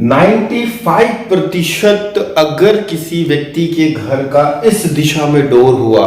95% अगर किसी व्यक्ति के घर का इस दिशा में डोर हुआ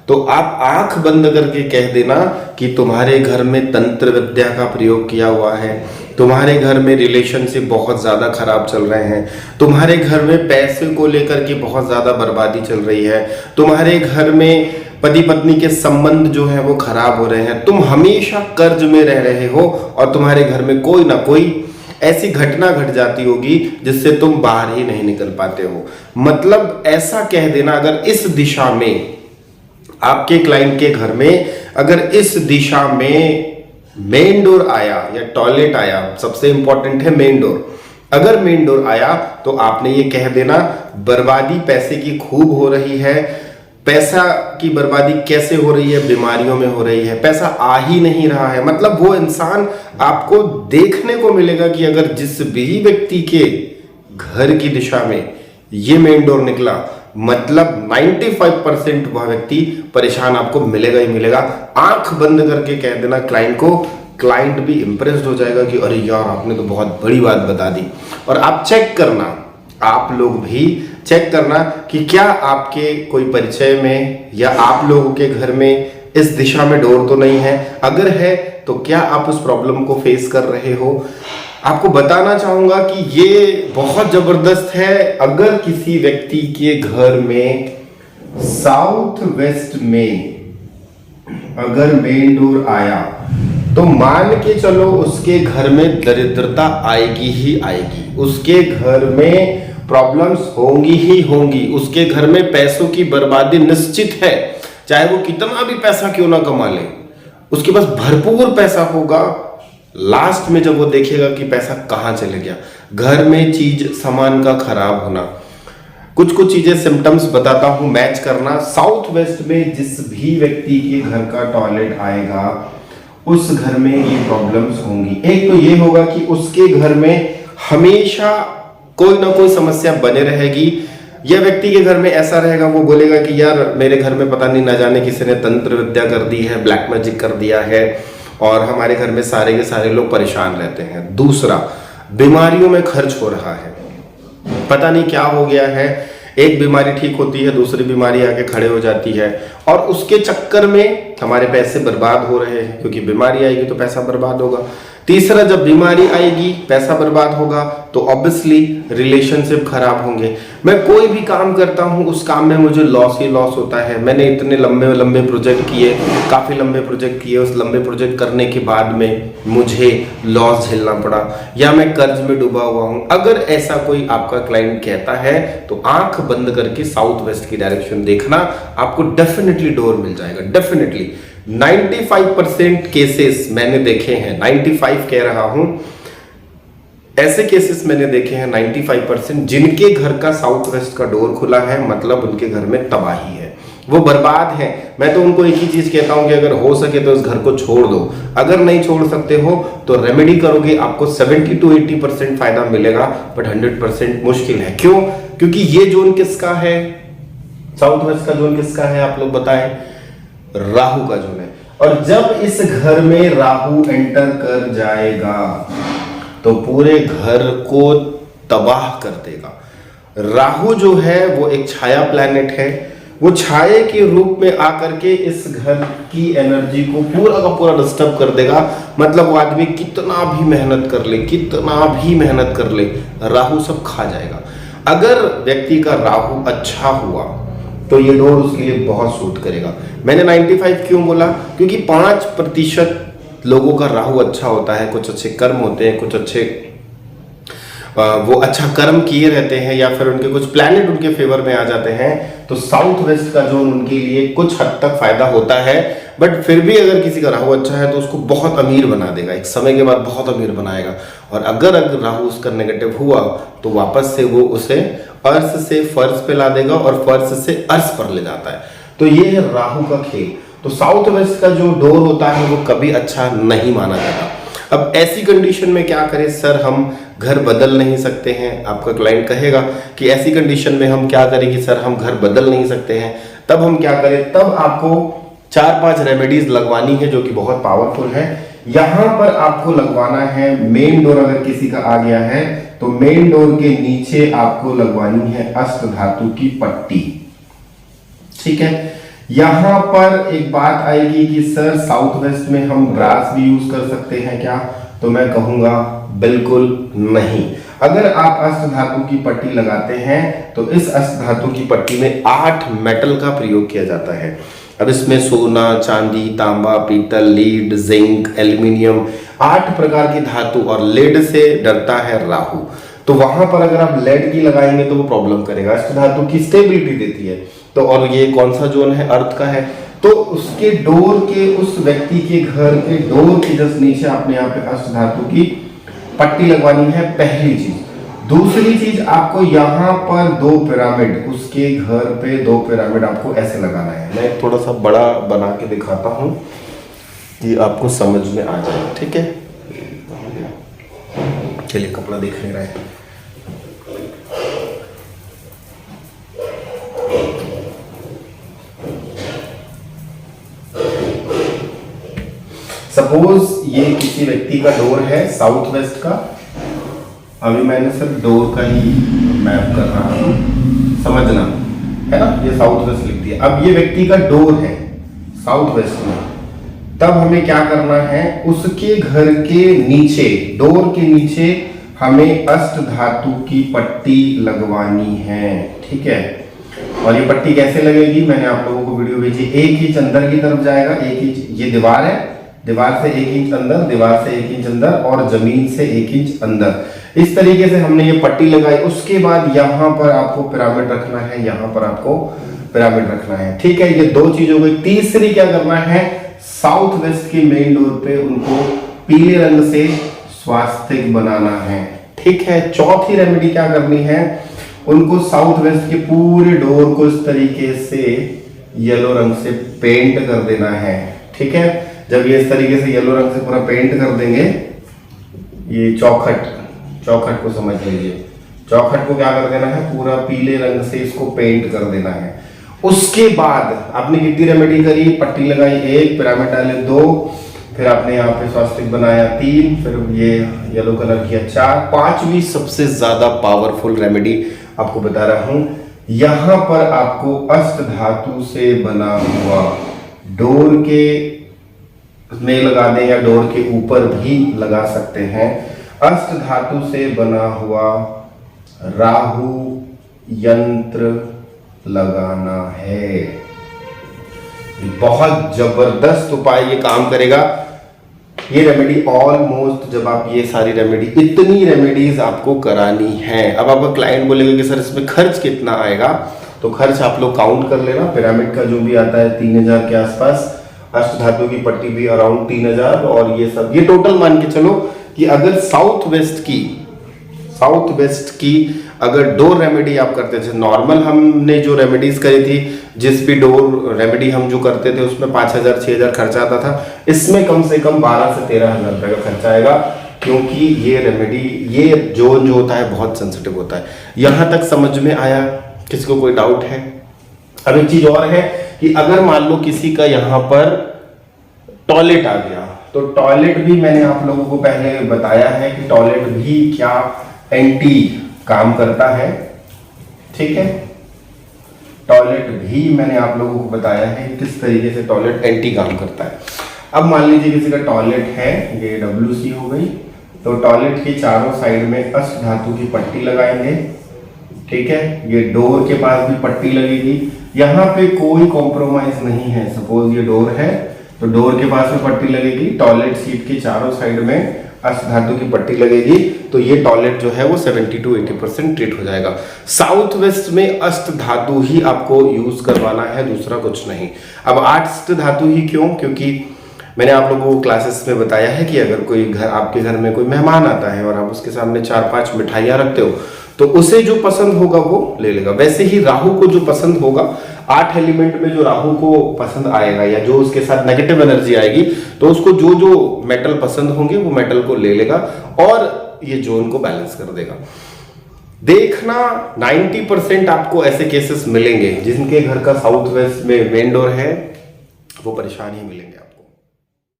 तो आप आंख बंद करके कह देना कि तुम्हारे घर में तंत्र विद्या का प्रयोग किया हुआ है, तुम्हारे घर में रिलेशनशिप बहुत ज्यादा खराब चल रहे हैं, तुम्हारे घर में पैसे को लेकर के बहुत ज्यादा बर्बादी चल रही है, तुम्हारे घर में पति पत्नी के संबंध जो है वो खराब हो रहे हैं, तुम हमेशा कर्ज में रह रहे हो और तुम्हारे घर में कोई ना कोई ऐसी घटना घट जाती होगी जिससे तुम बाहर ही नहीं निकल पाते हो। मतलब ऐसा कह देना, अगर इस दिशा में आपके क्लाइंट के घर में अगर इस दिशा में मेन डोर आया या टॉयलेट आया, सबसे इंपॉर्टेंट है मेन डोर, अगर मेन डोर आया तो आपने ये कह देना बर्बादी पैसे की खूब हो रही है। पैसा की बर्बादी कैसे हो रही है? बीमारियों में हो रही है, पैसा आ ही नहीं रहा है। मतलब वो इंसान आपको देखने को मिलेगा कि अगर जिस भी व्यक्ति के घर की दिशा में ये मेन डोर निकला, मतलब 95% वह व्यक्ति परेशान आपको मिलेगा ही मिलेगा। आंख बंद करके कह देना क्लाइंट को, क्लाइंट भी इंप्रेस्ड हो जाएगा कि अरे यार आपने तो बहुत बड़ी बात बता दी। और आप चेक करना, आप लोग भी चेक करना कि क्या आपके कोई परिचय में या आप लोगों के घर में इस दिशा में डोर तो नहीं है। अगर है तो क्या आप उस प्रॉब्लम को फेस कर रहे हो। आपको बताना चाहूंगा कि ये बहुत जबरदस्त है। अगर किसी व्यक्ति के घर में साउथ वेस्ट में अगर मेन डोर आया तो मान के चलो उसके घर में दरिद्रता आएगी ही आएगी, उसके घर में प्रॉब्लम्स होंगी ही होंगी, उसके घर में पैसों की बर्बादी निश्चित है। चाहे वो कितना भी पैसा क्यों ना कमा ले, उसके पास भरपूर पैसा होगा, लास्ट में जब वो देखेगा कि पैसा कहां चले गया, घर में चीज सामान का खराब होना, कुछ चीजें सिम्टम्स बताता हूं, मैच करना। साउथ वेस्ट में जिस भी व्यक्ति के घर का टॉयलेट आएगा उस घर में ये प्रॉब्लम्स होंगी। एक तो ये होगा कि उसके घर में हमेशा कोई ना कोई समस्या बने रहेगी। यह व्यक्ति के घर में ऐसा रहेगा, वो बोलेगा कि यार मेरे घर में पता नहीं ना जाने किसी ने तंत्र विद्या कर दी है, ब्लैक मैजिक कर दिया है और हमारे घर में सारे के सारे लोग परेशान रहते हैं। दूसरा, बीमारियों में खर्च हो रहा है, पता नहीं क्या हो गया है, एक बीमारी ठीक होती है दूसरी बीमारी आके खड़े हो जाती है और उसके चक्कर में हमारे पैसे बर्बाद हो रहे हैं, क्योंकि बीमारी आएगी तो पैसा बर्बाद होगा। तीसरा, जब बीमारी आएगी पैसा बर्बाद होगा तो ऑब्वियसली रिलेशनशिप खराब होंगे। मैं कोई भी काम करता हूं उस काम में मुझे लॉस ही लॉस होता है। मैंने इतने लंबे लंबे प्रोजेक्ट किए, काफी लंबे प्रोजेक्ट किए, उस लंबे प्रोजेक्ट करने के बाद में मुझे लॉस झेलना पड़ा या मैं कर्ज में डूबा हुआ हूं। अगर ऐसा कोई आपका क्लाइंट कहता है तो आंख बंद करके साउथ वेस्ट की डायरेक्शन देखना, आपको डेफिनेटली डोर मिल जाएगा। डेफिनेटली 95% केसेस मैंने देखे हैं, 95 कह रहा हूं, ऐसे केसेस मैंने देखे हैं 95% जिनके घर का साउथ वेस्ट का डोर खुला है, मतलब उनके घर में तबाही है, वो बर्बाद है। मैं तो उनको एक ही चीज कहता हूं कि अगर हो सके तो इस घर को छोड़ दो। अगर नहीं छोड़ सकते हो तो रेमेडी करोगे, आपको 70 to 80% फायदा मिलेगा, बट 100% मुश्किल है। क्यों? क्योंकि ये जोन किसका है? साउथ वेस्ट का जोन किसका है आप लोग बताएं? राहु का जोन है। और जब इस घर में राहु एंटर कर जाएगा तो पूरे घर को तबाह कर देगा। राहु जो है वो एक छाया प्लैनेट है, वो छाये के रूप में आकर के इस घर की एनर्जी को पूरा का पूरा डिस्टर्ब कर देगा। मतलब वो आदमी कितना भी मेहनत कर ले, कितना भी मेहनत कर ले, राहु सब खा जाएगा। अगर व्यक्ति का राहु अच्छा हुआ तो ये डोर उसके लिए बहुत सूट करेगा। मैंने 95 क्यों बोला? क्योंकि 5% लोगों का राहु अच्छा होता है, कुछ अच्छे कर्म होते हैं, कुछ अच्छे वो अच्छा कर्म किए रहते हैं या फिर उनके कुछ प्लैनेट उनके फेवर में आ जाते हैं, तो साउथ वेस्ट का जोन उनके लिए कुछ हद तक फायदा होता है। बट फिर भी अगर किसी का राहु अच्छा है तो उसको बहुत अमीर बना देगा, एक समय के बाद बहुत अमीर बनाएगा। और अगर राहु उसका नेगेटिव हुआ तो वापस से वो उसे अर्श से फर्श पे ला देगा और फर्श से अर्श पर ले जाता है। तो ये है राहु का खेल। तो साउथ वेस्ट का जो डोर होता है वो कभी अच्छा नहीं माना जाता। अब ऐसी कंडीशन में क्या करें सर, हम घर बदल नहीं सकते हैं? आपका क्लाइंट कहेगा कि ऐसी कंडीशन में हम क्या करें कि सर हम घर बदल नहीं सकते हैं। तब हम क्या करें? तब आपको 4-5 रेमेडीज लगवानी है जो कि बहुत पावरफुल है। यहां पर आपको लगवाना है मेन डोर अगर किसी का आ गया है तो मेन डोर के नीचे आपको लगवानी है अष्ट धातु की पट्टी। ठीक है, यहां पर एक बात आएगी कि सर साउथ वेस्ट में हम ब्रास भी यूज कर सकते हैं क्या? तो मैं कहूंगा बिल्कुल नहीं। अगर आप अष्ट धातु की पट्टी लगाते हैं तो इस अष्ट धातु की पट्टी में 8 मेटल का प्रयोग किया जाता है। अब इसमें सोना, चांदी, तांबा, पीतल, लीड, जिंक, एल्यूमिनियम, 8 प्रकार की धातु, और लेड से डरता है राहु। तो वहां पर अगर आप लेड की लगाएंगे तो वो प्रॉब्लम करेगा। अष्ट धातु की स्टेबिलिटी देती है, तो और ये कौन सा जोन है? अर्थ का है। तो उसके डोर के, उस व्यक्ति के घर के डोर के जस्ट नीचे आपने यहाँ पे अष्ट धातु की पट्टी लगवानी है, पहली चीज। दूसरी चीज, आपको यहाँ पर 2 पिरामिड, उसके घर पे 2 पिरामिड आपको ऐसे लगाना है। मैं थोड़ा सा बड़ा बना के दिखाता हूँ कि आपको समझ में आ जाए। ठीक है, चलिए कपड़ा देख ले रहा है। सपोज ये किसी व्यक्ति का डोर है साउथ वेस्ट का। अभी मैंने सिर्फ डोर का ही मैप कर रहा हूं, समझना है ना। ये साउथ वेस्ट लिख दिया। अब ये व्यक्ति का डोर है साउथ वेस्ट में, तब हमें क्या करना है? उसके घर के नीचे, डोर के नीचे हमें अष्ट धातु की पट्टी लगवानी है। ठीक है, और ये पट्टी कैसे लगेगी? मैंने आप लोगों को वीडियो भेजी। 1 इंच अंदर की तरफ जाएगा, 1 इंच, ये दीवार है, दीवार से 1 इंच अंदर, दीवार से 1 इंच अंदर, और जमीन से 1 इंच अंदर। इस तरीके से हमने ये पट्टी लगाई। उसके बाद यहाँ पर आपको पिरामिड रखना है, यहाँ पर आपको पिरामिड रखना है। ठीक है, ये 2 चीज हो गई। तीसरी क्या करना है? साउथ वेस्ट के मेन डोर पे उनको पीले रंग से स्वास्तिक बनाना है। ठीक है, चौथी रेमेडी क्या करनी है? उनको साउथ वेस्ट के पूरे डोर को इस तरीके से येलो रंग से पेंट कर देना है। ठीक है, जब ये इस तरीके से येलो रंग से पूरा पेंट कर देंगे, ये चौखट को समझ लीजिए। चौखट को क्या कर देना है? पूरा पीले रंग से इसको पेंट कर देना है। उसके बाद आपने कितनी रेमेडी करी? पट्टी लगाई 1, पिरामिड डाले 2, फिर आपने यहाँ पे स्वास्तिक बनाया 3, फिर ये येलो कलर किया 4। 5वीं सबसे ज्यादा पावरफुल रेमेडी आपको बता रहा हूं। यहां पर आपको अष्ट धातु से बना हुआ डोर के में लगा दें या डोर के ऊपर भी लगा सकते हैं। अष्ट धातु से बना हुआ राहु यंत्र लगाना है। बहुत जबरदस्त उपाय ये काम करेगा। ये रेमेडी ऑलमोस्ट, जब आप ये सारी रेमेडी, इतनी रेमेडीज आपको करानी है। अब आपका क्लाइंट बोलेगा कि सर इसमें खर्च कितना आएगा, तो खर्च आप लोग काउंट कर लेना। पिरामिड का जो भी आता है 3000 के आसपास, अष्ट धातु की पट्टी भी अराउंड 3000, और ये सब ये टोटल मान के चलो कि अगर साउथ वेस्ट की अगर डोर रेमेडी आप करते थे, नॉर्मल हमने जो रेमेडीज करी थी, जिस भी डोर रेमेडी हम जो करते थे उसमें 5000 6000 खर्चा आता था, इसमें कम से कम 12 से 13,000 रुपए का खर्चा आएगा। क्योंकि ये रेमेडी, ये जोन जो होता है बहुत सेंसिटिव होता है। यहां तक समझ में आया? किसी को कोई डाउट है? अब एक चीज और है कि अगर मान लो किसी का यहाँ पर टॉयलेट आ गया, तो टॉयलेट भी मैंने आप लोगों को पहले बताया है कि टॉयलेट भी क्या एंटी काम करता है। ठीक है, टॉयलेट भी मैंने आप लोगों को बताया है किस तरीके से टॉयलेट एंटी काम करता है। अब मान लीजिए किसी का टॉयलेट है, ये WC हो गई, तो टॉयलेट के चारों साइड में अष्ट धातु की पट्टी लगाएंगे। ठीक है, ये डोर के पास भी पट्टी लगेगी। यहाँ पे कोई कॉम्प्रोमाइज नहीं है। सपोज ये डोर है तो डोर के पास में पट्टी लगेगी, टॉयलेट सीट के चारों साइड में अष्ट धातु की पट्टी लगेगी, तो ये टॉयलेट जो है वो 70 to 80% ट्रीट हो जाएगा। साउथ वेस्ट में अष्ट धातु ही आपको यूज करवाना है, दूसरा कुछ नहीं। अब अष्ट धातु ही क्यों? क्योंकि मैंने आप लोगों को क्लासेस में बताया है कि अगर कोई घर, आपके घर में कोई मेहमान आता है और आप उसके सामने 4-5 मिठाइयां रखते हो, तो उसे जो पसंद होगा वो ले लेगा। वैसे ही राहु को जो पसंद होगा, 8 एलिमेंट में जो राहु को पसंद आएगा या जो उसके साथ नेगेटिव एनर्जी आएगी, तो उसको जो जो मेटल पसंद होंगे वो मेटल को ले लेगा और ये जोन को बैलेंस कर देगा। देखना 90% आपको ऐसे केसेस मिलेंगे जिनके घर का साउथ वेस्ट में मेन डोर है, वो परेशान ही मिलेंगे।